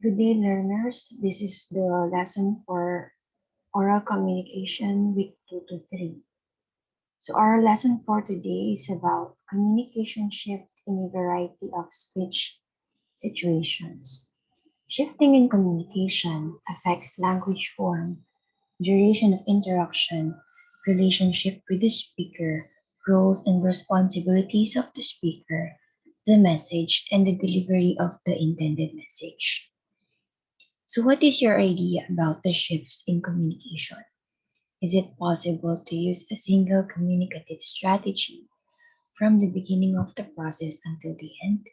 Good day, learners. This is the lesson for oral communication week 2 to 3. So our lesson for today is about communication shift in a variety of speech situations. Shifting in communication affects language form, duration of interaction, relationship with the speaker, roles and responsibilities of the speaker, the message, and the delivery of the intended message. So, what is your idea about the shifts in communication? Is it possible to use a single communicative strategy from the beginning of the process until the end?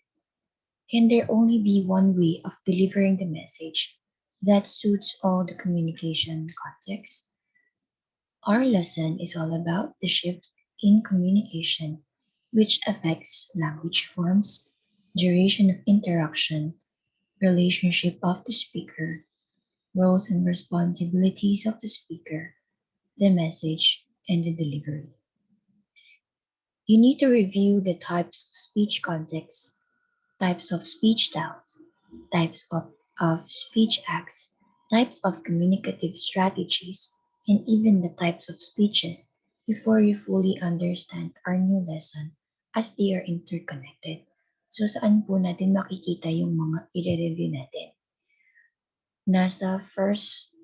Can there only be one way of delivering the message that suits all the communication contexts? Our lesson is all about the shift in communication, which affects language forms, duration of interaction, relationship of the speaker, roles and responsibilities of the speaker, the message, and the delivery. You need to review the types of speech contexts, types of speech styles, types of speech acts, types of communicative strategies, and even the types of speeches before you fully understand our new lesson as they are interconnected. So saan po natin makikita yung mga i-review natin? Nasa first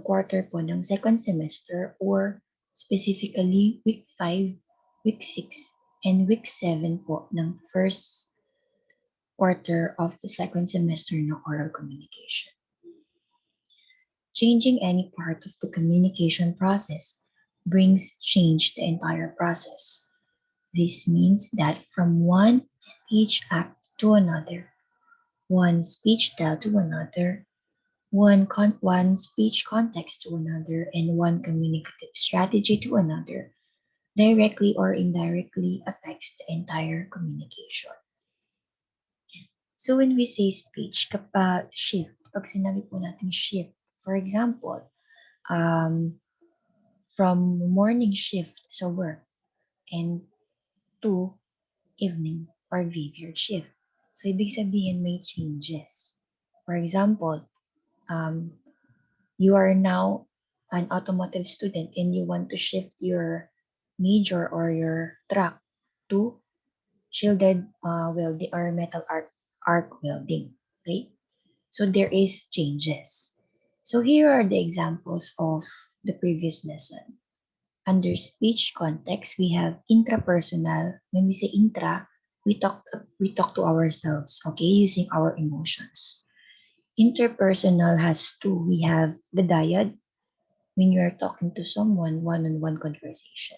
quarter po ng second semester or specifically week 5, week 6, and week 7 po ng first quarter of the second semester ng oral communication. Changing any part of the communication process brings change to the entire process. This means that from one speech act to another, one speech style to another, one speech context to another, and one communicative strategy to another directly or indirectly affects the entire communication. So when we say speech, kapag shift, pag sinabi po natin shift, for example, um, from morning shift sa work and to evening or graveyard shift. So ibig sabihin may changes. For example, um, you are now an automotive student and you want to shift your major or your track to shielded welding or metal arc welding. Okay, so there is changes. So here are the examples of the previous lesson. Under speech context, we have intrapersonal. When we say intra, we talk to ourselves, okay, using our emotions. Interpersonal has two. We have the dyad, when you are talking to someone, one-on-one conversation.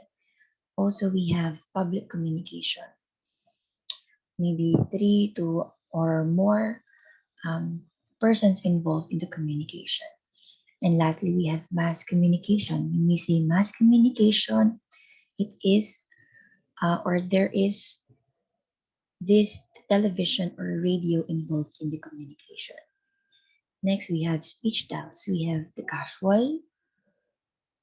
Also, we have public communication, maybe three to or more persons involved in the communication. And lastly, we have mass communication. When we say mass communication, it is or there is this television or radio involved in the communication. Next, we have speech styles. We have the casual.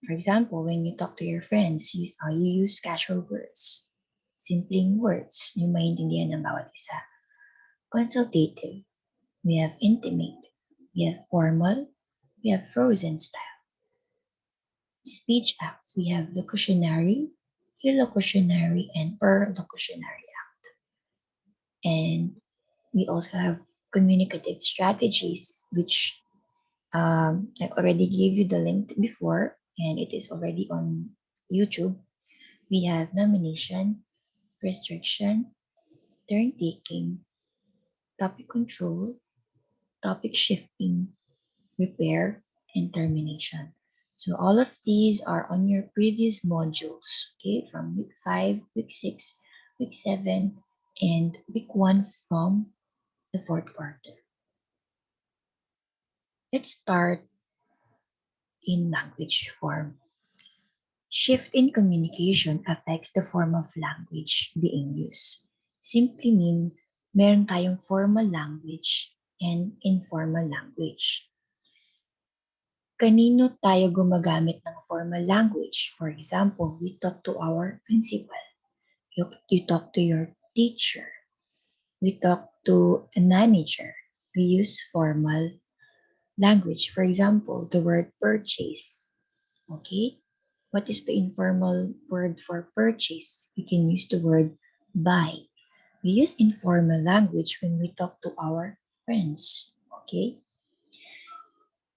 For example, when you talk to your friends, you use casual words, simpleng words, yung maintindihan ng bawat isa. Consultative, we have intimate, we have formal, we have frozen style. Speech acts, we have locutionary, illocutionary, and perlocutionary act. And we also have communicative strategies, which I already gave you the link before, and it is already on YouTube. We have nomination, restriction, turn taking, topic control, topic shifting, repair, and termination. So all of these are on your previous modules, okay, from week 5, week 6, week 7, and week 1 from the fourth quarter. Let's start in language form. Shift in communication affects the form of language being used. Simply mean, meron tayong formal language and informal language. Kanino tayo gumagamit ng formal language? For example, we talk to our principal. You talk to your teacher. We talk to a manager. we use formal language. For example, the word purchase. Okay? What is the informal word for purchase? We can use the word buy. We use informal language when we talk to our friends. Okay?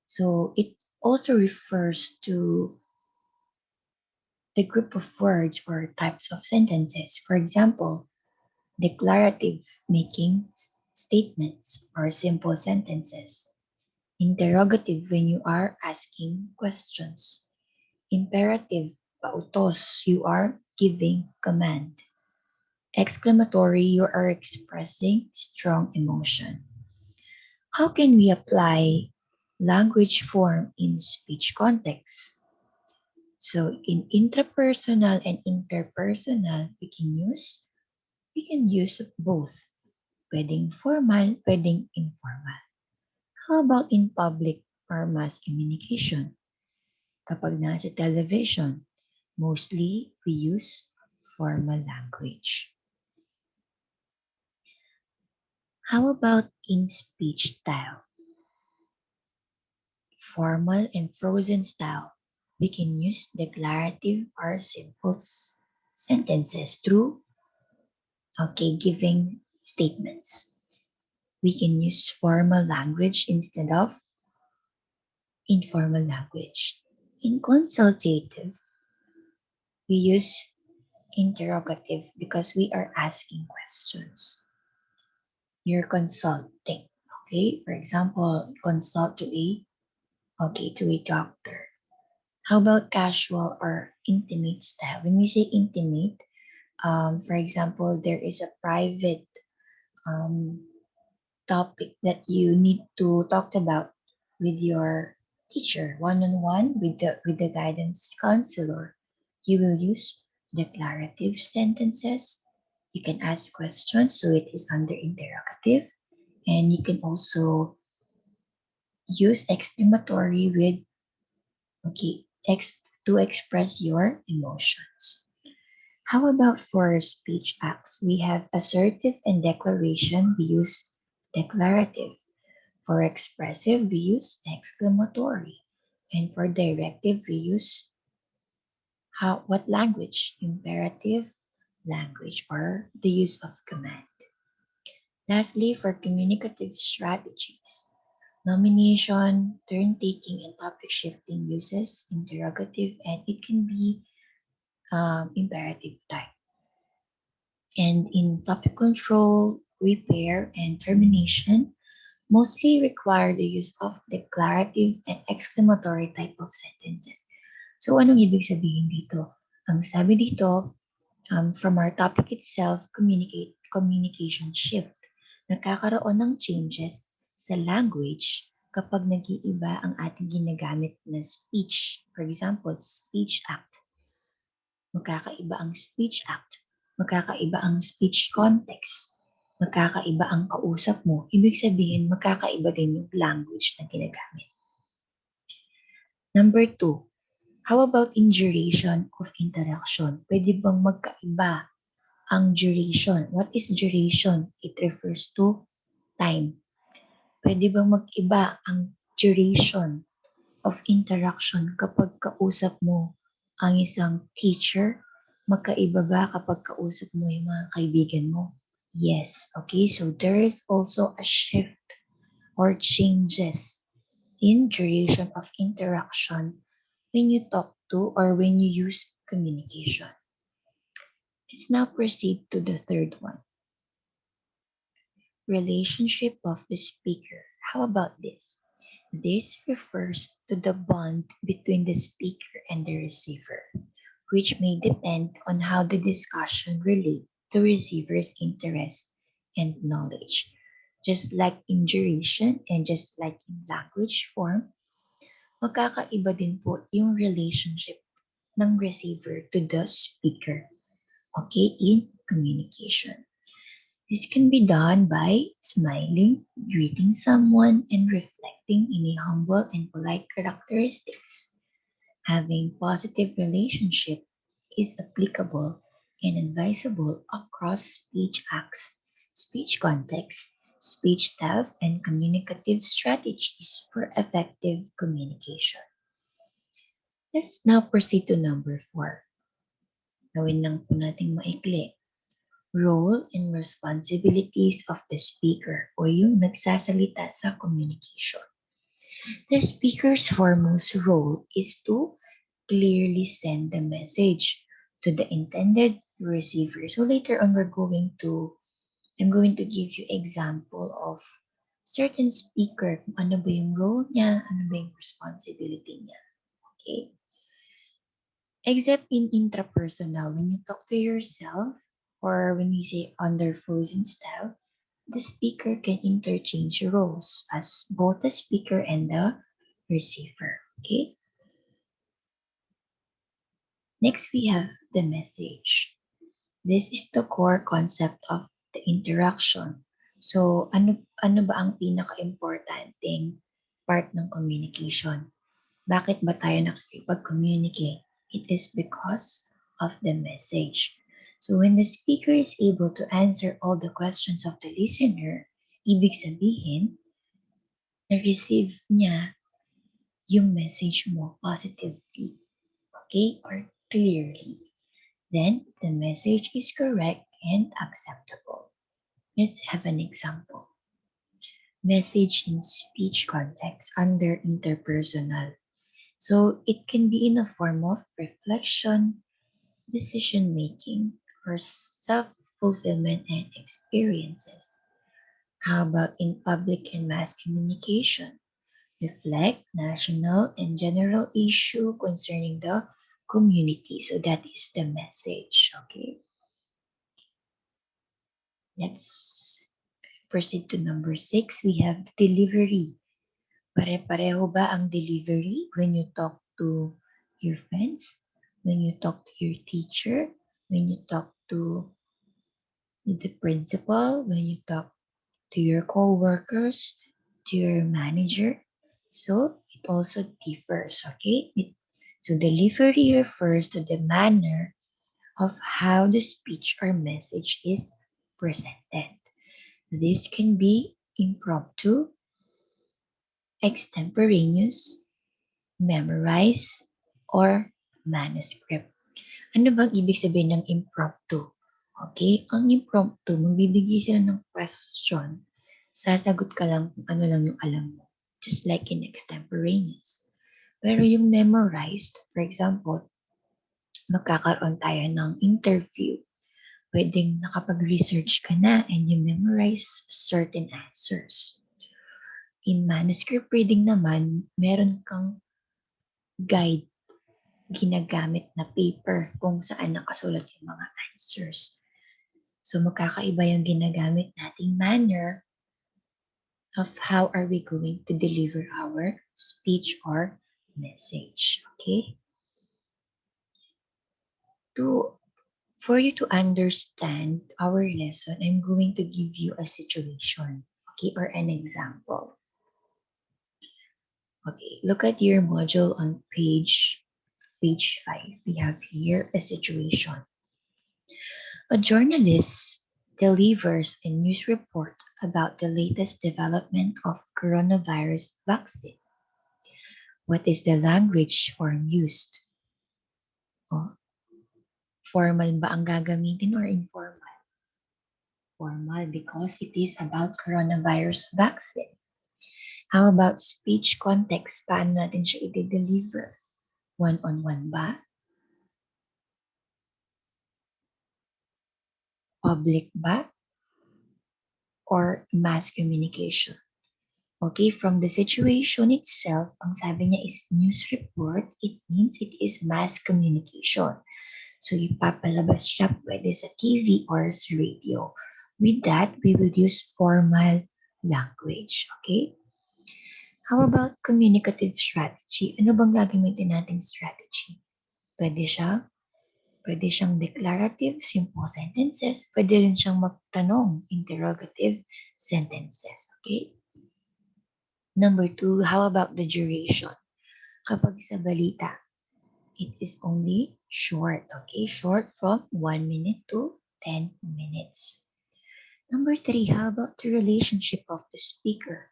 So it also refers to the group of words or types of sentences. For example, declarative making statements or simple sentences. Interrogative when you are asking questions. Imperative, pautos, you are giving command. Exclamatory, you are expressing strong emotion. How can we apply language form in speech context? So in intrapersonal and interpersonal, we can use both. Pwedeng formal, pwedeng informal. How about in public or mass communication? Kapag nasa television, mostly we use formal language. How about in speech style? Formal and frozen style. We can use declarative or simple sentences through giving statements. We can use formal language instead of informal language. In consultative, we use interrogative because we are asking questions. You're consulting. Okay, for example, consult to a doctor. How about casual or intimate style? When we say intimate, for example, there is a private um, topic that you need to talk about with your teacher, one-on-one with the guidance counselor. You will use declarative sentences. You can ask questions, so it is under interrogative, and you can also use exclamatory with okay to express your emotions. How about for speech acts? We have assertive and declaration. We use declarative. For expressive, we use exclamatory. And for directive, we use what language? Imperative language or the use of command. Lastly, for communicative strategies, nomination, turn taking, and topic shifting uses interrogative and it can be imperative type. And in topic control, repair, and termination, mostly require the use of declarative and exclamatory type of sentences. So anong ibig sabihin dito? Ang sabi dito, from our topic itself, communication shift. Nagkakaroon ng changes sa language kapag nag-iiba ang ating ginagamit na speech. For example, speech act. Magkakaiba ang speech act. Magkakaiba ang speech context. Magkakaiba ang kausap mo. Ibig sabihin, magkakaiba din yung language na ginagamit. Number 2, how about in duration of interaction? Pwede bang magkaiba ang duration? What is duration? It refers to time. Pwede bang mag-iba ang duration of interaction kapag kausap mo ang isang teacher? Magkaiba ba kapag kausap mo yung mga kaibigan mo? Yes. Okay, so there is also a shift or changes in duration of interaction when you talk to or when you use communication. Let's now proceed to the third one. Relationship of the speaker. How about this? This refers to the bond between the speaker and the receiver, which may depend on how the discussion relates to receiver's interest and knowledge. Just like in duration and just like in language form, magkakaiba din po yung relationship ng receiver to the speaker. Okay, in communication. This can be done by smiling, greeting someone, and reflecting in a humble and polite characteristics. Having positive relationship is applicable and advisable across speech acts, speech context, speech styles, and communicative strategies for effective communication. Let's now proceed to number 4. Gawin lang po nating maikli. Role and responsibilities of the speaker o yung nagsasalita sa communication. The speaker's foremost role is to clearly send the message to the intended receiver. So later on, I'm going to give you example of certain speaker, kung ano ba yung role niya, ano ba yung responsibility niya. Okay? Except in intrapersonal, when you talk to yourself, or when we say under frozen style, the speaker can interchange roles as both the speaker and the receiver. Okay? Next, we have the message. This is the core concept of the interaction. So, ano ba ang pinaka-importanting part ng communication? Bakit ba tayo nakikipag-communicate? It is because of the message. So, when the speaker is able to answer all the questions of the listener, ibig sabihin, na-receive niya yung message mo positively, okay, or clearly. Then, the message is correct and acceptable. Let's have an example. Message in speech context under interpersonal. So, it can be in a form of reflection, decision making, or self-fulfillment and experiences. How about in public and mass communication? Reflect national and general issue concerning the community. So that is the message. Okay. Let's proceed to number 6. We have delivery. Pare-pareho ba ang delivery when you talk to your friends, when you talk to your teacher, when you talk to the principal, when you talk to your co-workers, to your manager? So it also differs, okay? So delivery refers to the manner of how the speech or message is presented. This can be impromptu, extemporaneous, memorize, or manuscript. Ano bang ibig sabihin ng impromptu? Okay, ang impromptu, magbibigay sila ng question. Sasagot ka lang kung ano lang yung alam mo. Just like in extemporaneous. Pero yung memorized, for example, magkakaroon tayo ng interview. Pwedeng nakapag-research ka na and you memorize certain answers. In manuscript reading naman, meron kang guide, ginagamit na paper kung saan nakasulat yung mga answers. So magkakaiba yung ginagamit nating manner of how are we going to deliver our speech or message. Okay? For you to understand our lesson, I'm going to give you a situation, okay, or an example. Okay, look at your module on page 5. We have here a situation. A journalist delivers a news report about the latest development of coronavirus vaccine. What is the language form used? Oh, formal ba ang gagamitin or informal? Formal because it is about coronavirus vaccine. How about speech context? Paano natin siya i-deliver? One-on-one ba? Public ba? Or mass communication? Okay, from the situation itself, ang sabi niya is news report, it means it is mass communication. So, ipapalabas siya pwede sa TV or sa radio. With that, we will use formal language. Okay? How about communicative strategy? Ano bang gagamitin nating strategy? Pwede siyang declarative, simple sentences. Pwede rin siyang magtanong, interrogative sentences. Okay? Number 2, how about the duration? Kapag sa balita, it is only short. Okay? Short from 1 minute to 10 minutes. Number three, how about the relationship of the speaker?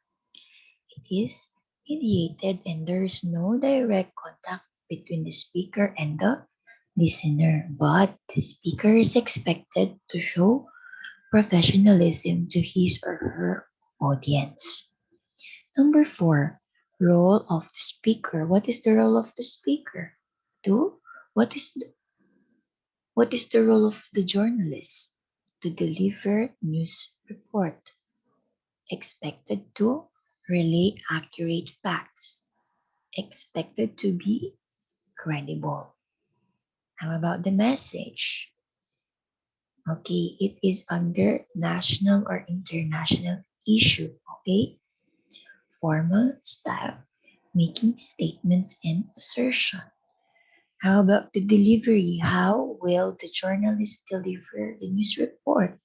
It is mediated and there is no direct contact between the speaker and the listener, but the speaker is expected to show professionalism to his or her audience. Number four, role of the speaker. What is the role of the speaker? Two, what is the role of the journalist? To deliver news report. Expected to relay accurate facts. Expected to be credible. How about the message? Okay, it is under national or international issue. Okay, formal style, making statements and assertion. How about the delivery? How will the journalist deliver the news report?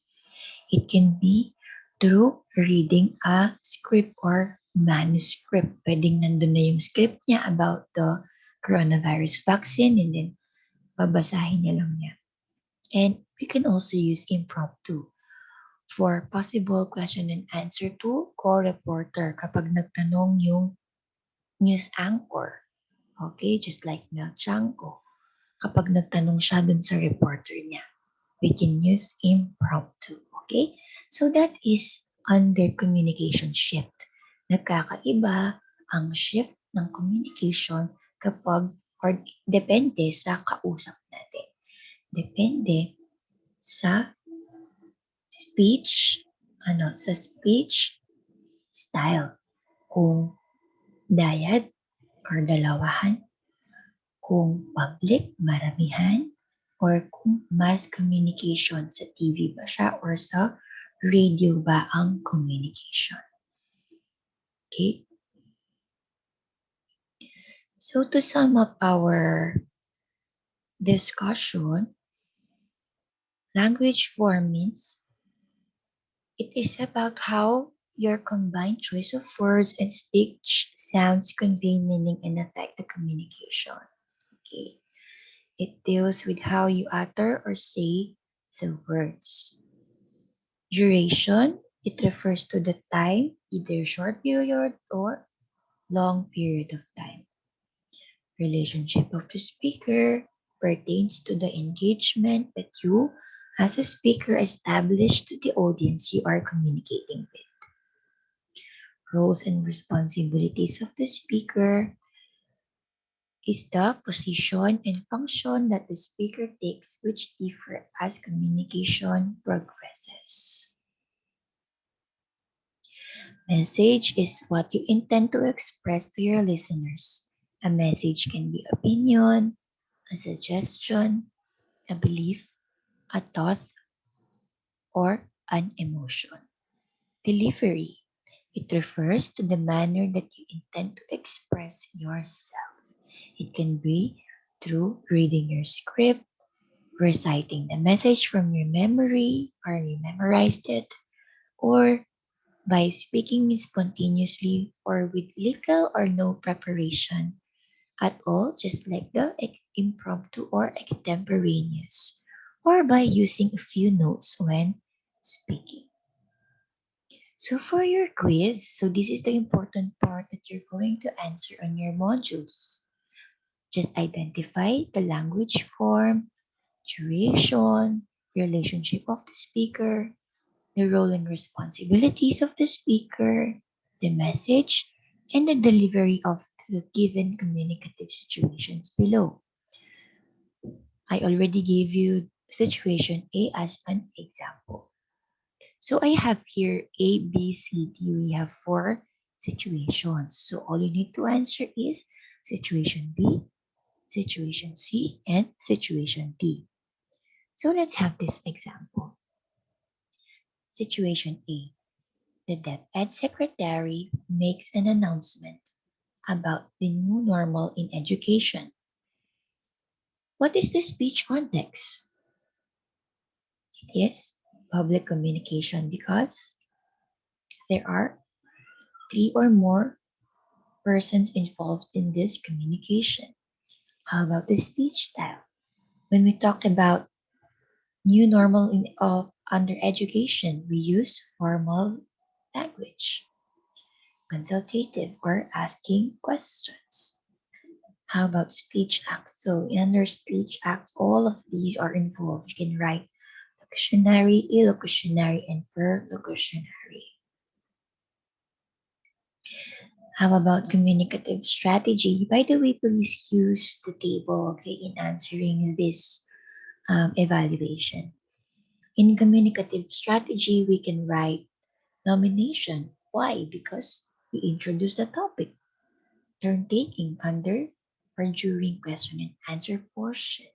It can be through reading a script or manuscript. Pwedeng nandun na yung script niya about the coronavirus vaccine and then babasahin niya lang niya. And we can also use impromptu for possible question and answer to co-reporter kapag nagtanong yung news anchor. Okay, just like Mel Chanko. Kapag nagtanong siya dun sa reporter niya, we can use impromptu. Okay? So that is under communication shift. Nagkakaiba ang shift ng communication kapag or depende sa kausap natin. Depende sa speech, sa speech style. Kung dayad or dalawahan, kung public, maramihan, or kung mass communication sa TV ba siya or sa radio ba ang communication. Okay? So to sum up our discussion, language form means it is about how your combined choice of words and speech sounds convey meaning and affect the communication. Okay. It deals with how you utter or say the words. Duration, it refers to the time, either short period or long period of time. Relationship of the speaker pertains to the engagement that you as a speaker establish to the audience you are communicating with. Roles and responsibilities of the speaker is the position and function that the speaker takes which differ as communication progresses. Message is what you intend to express to your listeners. A message can be opinion, a suggestion, a belief, a thought, or an emotion. Delivery. It refers to the manner that you intend to express yourself. It can be through reading your script, reciting the message from your memory or you memorized it, or by speaking spontaneously or with little or no preparation at all, just like the impromptu or extemporaneous, or by using a few notes when speaking. So for your quiz, so this is the important part that you're going to answer on your modules. Just identify the language form, duration, relationship of the speaker, the role and responsibilities of the speaker, the message, and the delivery of the given communicative situations below. I already gave you situation A as an example. So I have here A, B, C, D. We have four situations. So all you need to answer is situation B, situation C, and situation D. So let's have this example. Situation A. The DepEd Secretary makes an announcement about the new normal in education. What is the speech context? It is public communication because there are three or more persons involved in this communication. How about the speech style? When we talk about new normal in Under education, we use formal language, consultative, or asking questions. How about speech acts? So under speech acts, all of these are involved. You can write locutionary, illocutionary, and perlocutionary. How about communicative strategy? By the way, please use the table, okay, in answering this evaluation. In communicative strategy, we can write nomination. Why? Because we introduce the topic. Turn taking under or during question and answer portion.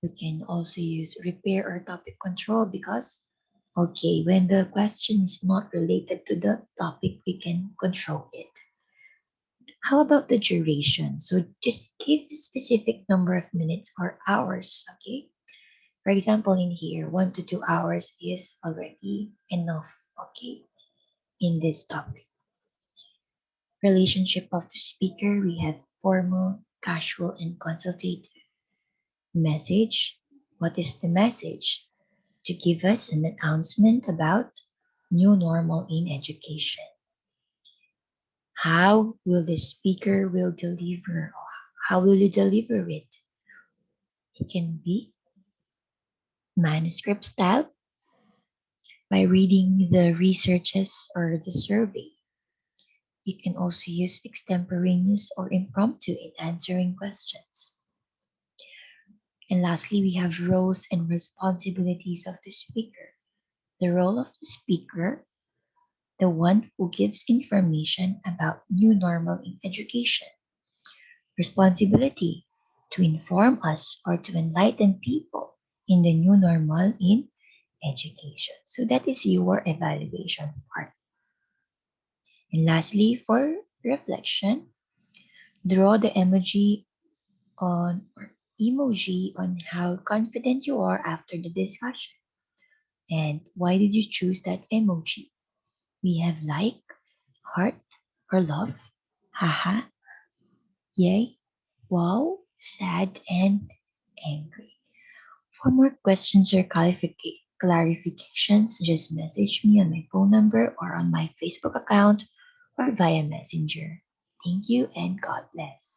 We can also use repair or topic control because, okay, when the question is not related to the topic, we can control it. How about the duration? So just give a specific number of minutes or hours, okay? For example, in here, 1 to 2 hours is already enough, okay, in this topic. Relationship of the speaker, we have formal, casual, and consultative. Message, what is the message? To give us an announcement about new normal in education. How will the speaker will deliver? How will you deliver it? It can be manuscript style by reading the researches or the survey. You can also use extemporaneous or impromptu in answering questions. And lastly, we have roles and responsibilities of the speaker. The role of the speaker, the one who gives information about new normal in education. Responsibility, to inform us or to enlighten people in the new normal in education. So that is your evaluation part. And lastly, for reflection, draw the emoji on how confident you are after the discussion. And why did you choose that emoji? We have like, heart, or love, haha, yay, wow, sad, and angry. For more questions or clarifications, just message me on my phone number or on my Facebook account or via Messenger. Thank you and God bless.